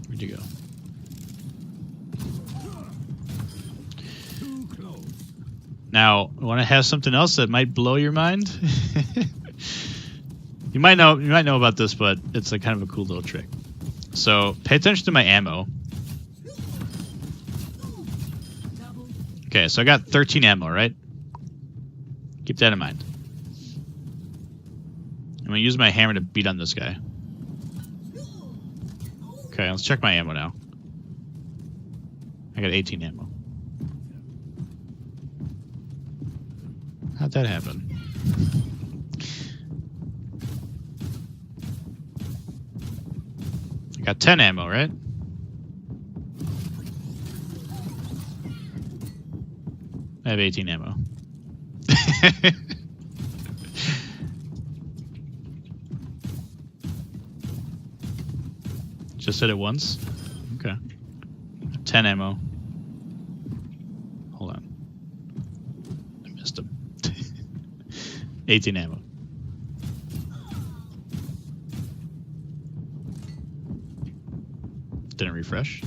Where'd you go? Now, I want to have something else that might blow your mind. You might know about this, but it's a kind of a cool little trick. So pay attention to my ammo. Okay, so I got 13 ammo, right? Keep that in mind. I'm gonna use my hammer to beat on this guy. Okay, let's check my ammo now. I got 18 ammo. How'd that happen? I got 10 ammo, right? I have 18 ammo. Just hit it once? Okay. 10 ammo. Hold on. I missed him. 18 ammo. Didn't refresh.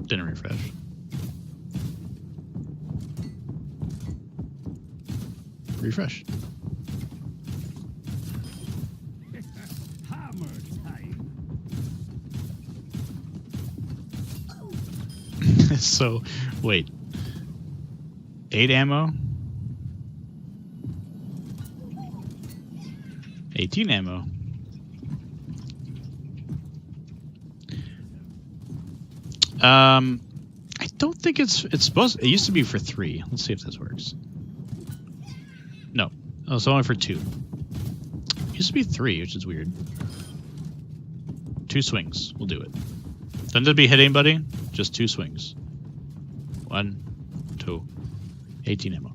Didn't refresh. Refresh. Hammer time. So, wait. 8 ammo? 18 ammo. I don't think it's supposed. It used to be for 3. Let's see if this works. No, oh, it's only for 2. It used to be 3, which is weird. 2 swings, we'll do it. Doesn't it be hit anybody? Just 2 swings. 1, 2, 18 ammo.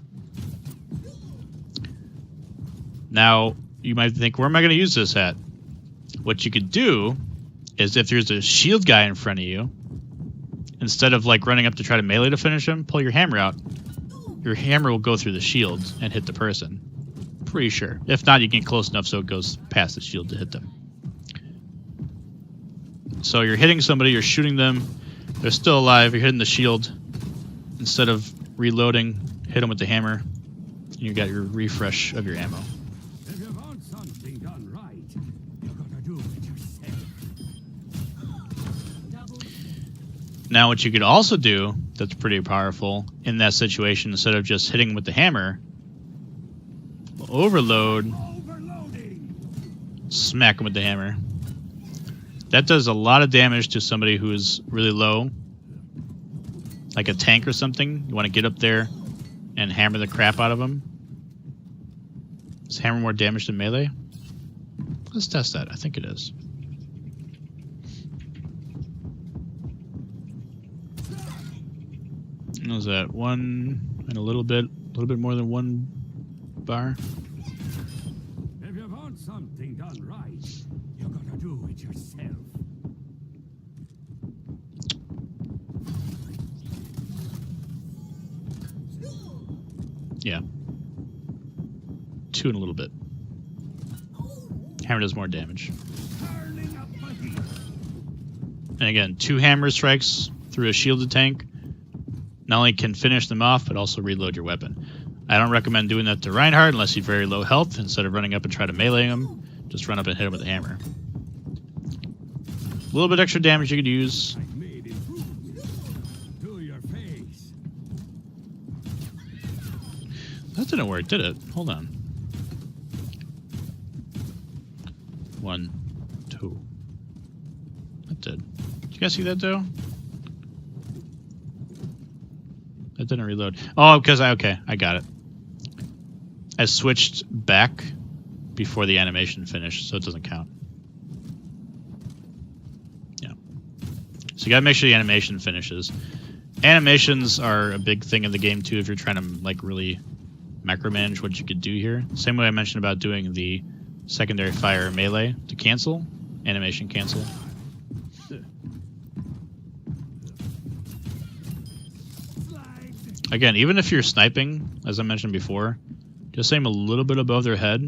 Now you might think, where am I going to use this at? What you could do is, if there's a shield guy in front of you, instead of like running up to try to melee to finish him, pull your hammer out. Your hammer will go through the shield and hit the person. Pretty sure. If not, you get close enough so it goes past the shield to hit them. So you're hitting somebody, you're shooting them, they're still alive, you're hitting the shield. Instead of reloading, hit them with the hammer, and you got your refresh of your ammo. If you want something done right, you gotta do it yourself. Now what you could also do that's pretty powerful in that situation, instead of just hitting with the hammer, overload, smack them with the hammer. That does a lot of damage to somebody who is really low, like a tank or something. You want to get up there and hammer the crap out of them. Is hammer more damage than melee? Let's test that. I think it is. What was that? 1 and a little bit more than 1 bar. If you want something done right, you gotta do it yourself. Yeah. 2 and a little bit. Hammer does more damage. Turning up my heat. And again, 2 hammer strikes through a shielded tank not only can finish them off, but also reload your weapon. I don't recommend doing that to Reinhardt unless you're very low health. Instead of running up and try to melee him, just run up and hit him with a hammer. A little bit extra damage you could use. I've made improvements to your face. That didn't work, did it? Hold on. 1, 2. That did. Did you guys see that though? That didn't reload. Oh, because I got it. I switched back before the animation finished, so it doesn't count. Yeah. So you gotta make sure the animation finishes. Animations are a big thing in the game too if you're trying to like really micromanage what you could do here. Same way I mentioned about doing the secondary fire melee to cancel. Animation cancel. Again, even if you're sniping, as I mentioned before, just aim a little bit above their head,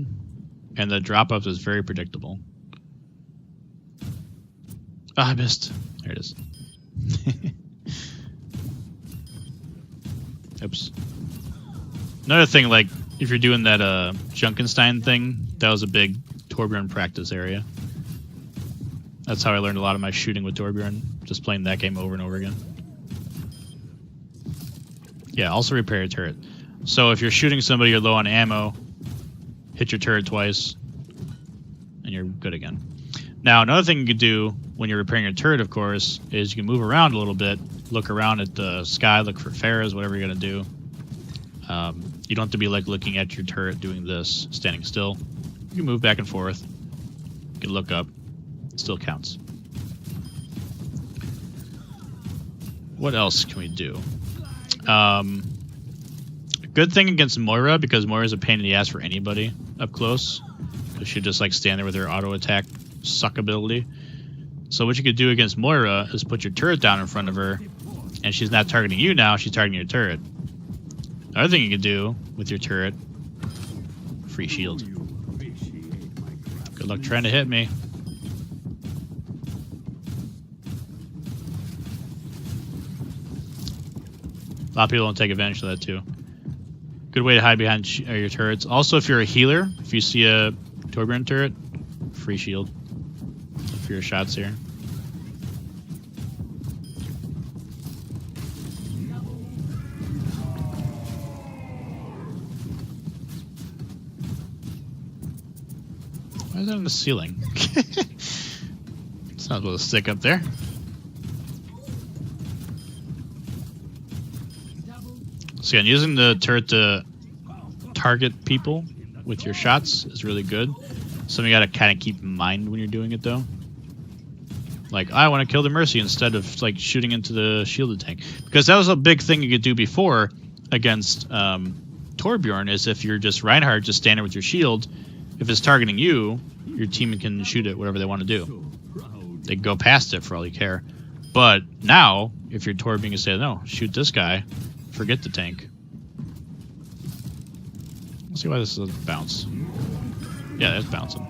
and the drop-up is very predictable. Ah, I missed. There it is. Oops. Another thing, like, if you're doing that Junkenstein thing, that was a big Torbjorn practice area. That's how I learned a lot of my shooting with Torbjorn, just playing that game over and over again. Yeah, also repair your turret. So if you're shooting somebody, you're low on ammo, hit your turret twice, and you're good again. Now, another thing you could do when you're repairing your turret, of course, is you can move around a little bit, look around at the sky, look for Pharahs, whatever you're going to do. You don't have to be like looking at your turret doing this, standing still. You can move back and forth. You can look up. It still counts. What else can we do? Good thing against Moira, because Moira's a pain in the ass for anybody up close. She'll just like stand there with her auto attack suck ability. So what you could do against Moira is put your turret down in front of her, and she's not targeting you now, she's targeting your turret. Another thing you could do with your turret, free shield. Good luck trying to hit me. A lot of people don't take advantage of that too. Good way to hide behind your turrets. Also, if you're a healer, if you see a Torbjorn turret, free shield for your shots here. Why is that on the ceiling? It's not supposed to stick up there. So again, using the turret to target people with your shots is really good. Something you gotta kind of keep in mind when you're doing it though. Like, I want to kill the Mercy instead of like shooting into the shielded tank. Because that was a big thing you could do before against Torbjorn, is if you're just Reinhardt just standing with your shield, if it's targeting you, your team can shoot it whatever they want to do. They can go past it for all you care. But now, if you're Torbjorn, you can say, no, shoot this guy. Forget the tank. Let's see why this is a bounce. Yeah, that's bouncing.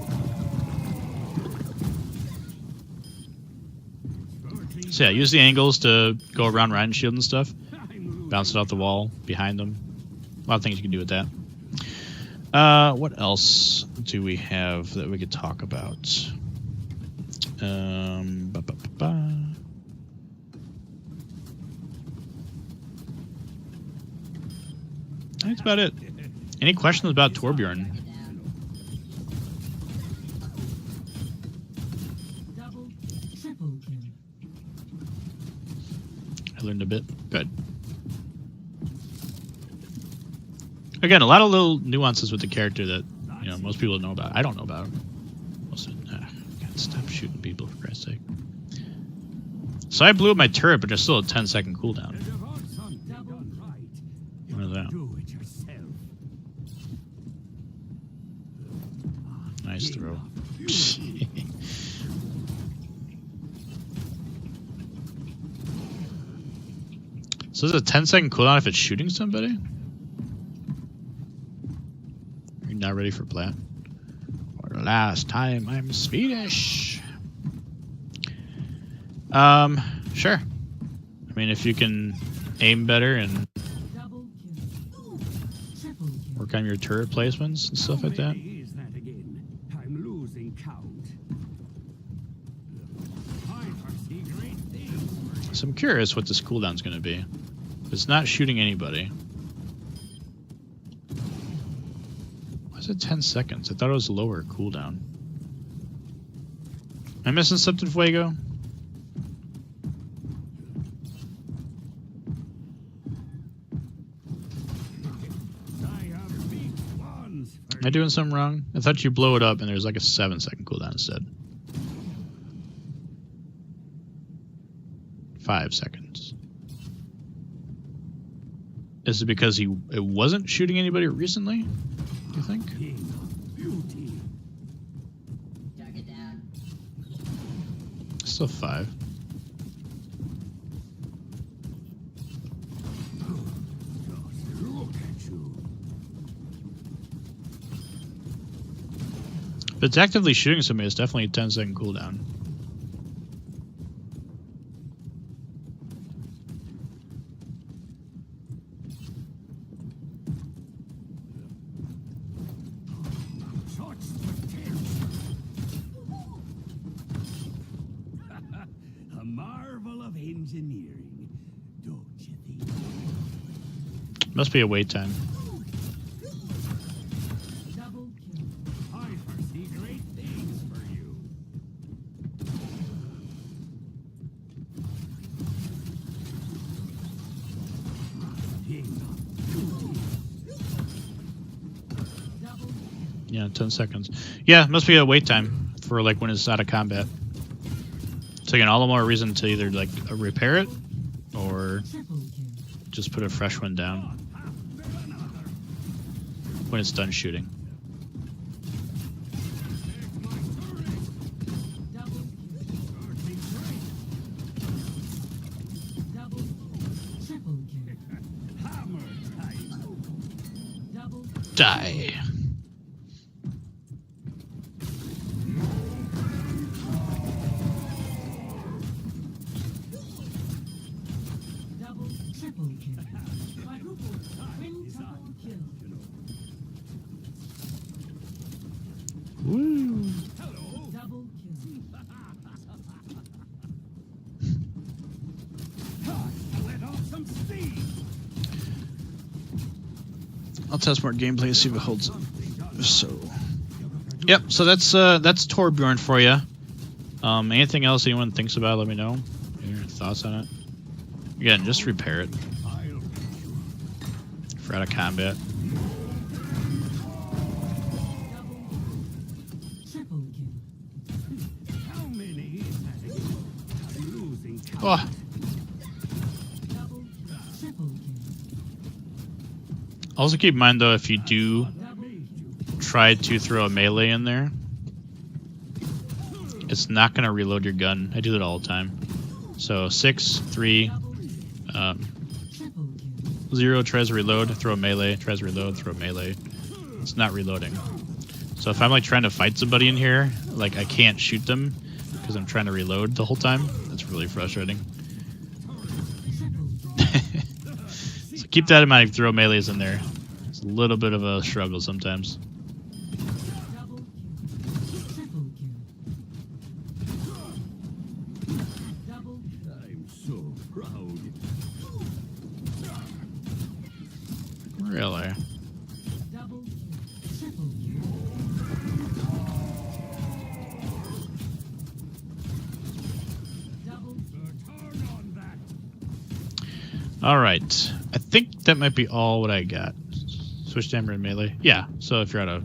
So yeah, use the angles to go around Ryan's shield and stuff. Bounce it off the wall behind them. A lot of things you can do with that. What else do we have that we could talk about? That's about it. Any questions about Torbjorn? I learned a bit. Good. Again, a lot of little nuances with the character that most people don't know about. I don't know about. God, stop shooting people, for Christ's sake. So I blew up my turret, but there's still a 10-second cooldown. Do it yourself. Nice King throw. of beauty. So is it a 10-second cooldown if it's shooting somebody? You're not ready for plat. For the last time, I'm Swedish. Sure. I mean, if you can aim better and work on your turret placements and stuff like that. How many is that again? I'm losing count. I foresee great things. So I'm curious what this cooldown's going to be. It's not shooting anybody. Why is it 10 seconds? I thought it was lower cooldown. Am I missing something, Fuego? I have big ones for Am I doing something wrong? I thought you blow it up and there's like a 7-second cooldown instead. 5 seconds. Is it because it wasn't shooting anybody recently? Do you think? King of beauty. Still 5. Just look at you. If it's actively shooting somebody, it's definitely a 10-second cooldown. Such potential. A marvel of engineering, don't you think? Must be a wait time. I foresee great things for you. King of beauty. Yeah, 10 seconds. Yeah, must be a wait time for like when it's out of combat. So again, all the more reason to either like repair it or just put a fresh one down when it's done shooting. Hammer time. Die. Woo. Let off some steam. I'll test more gameplay, see if it holds up. So, Something yep. So that's Torbjorn for you. Anything else anyone thinks about? Let me know. Your thoughts on it. Again, just repair it I'll get you. if we're out of combat. How many is that again? I'm losing count. Oh, also keep in mind though, if you do try to throw a melee in there, it's not going to reload your gun. I do that all the time. So 6, 3, 0 tries to reload, throw a melee, tries to reload, throw a melee. It's not reloading. So if I'm like trying to fight somebody in here, like I can't shoot them because I'm trying to reload the whole time. That's really frustrating. So keep that in mind if you throw melees in there. It's a little bit of a struggle sometimes. I'm so proud. Really? Turn on that. All right. I think that might be all what I got. Switch to hammer and melee. Yeah. So if you're out of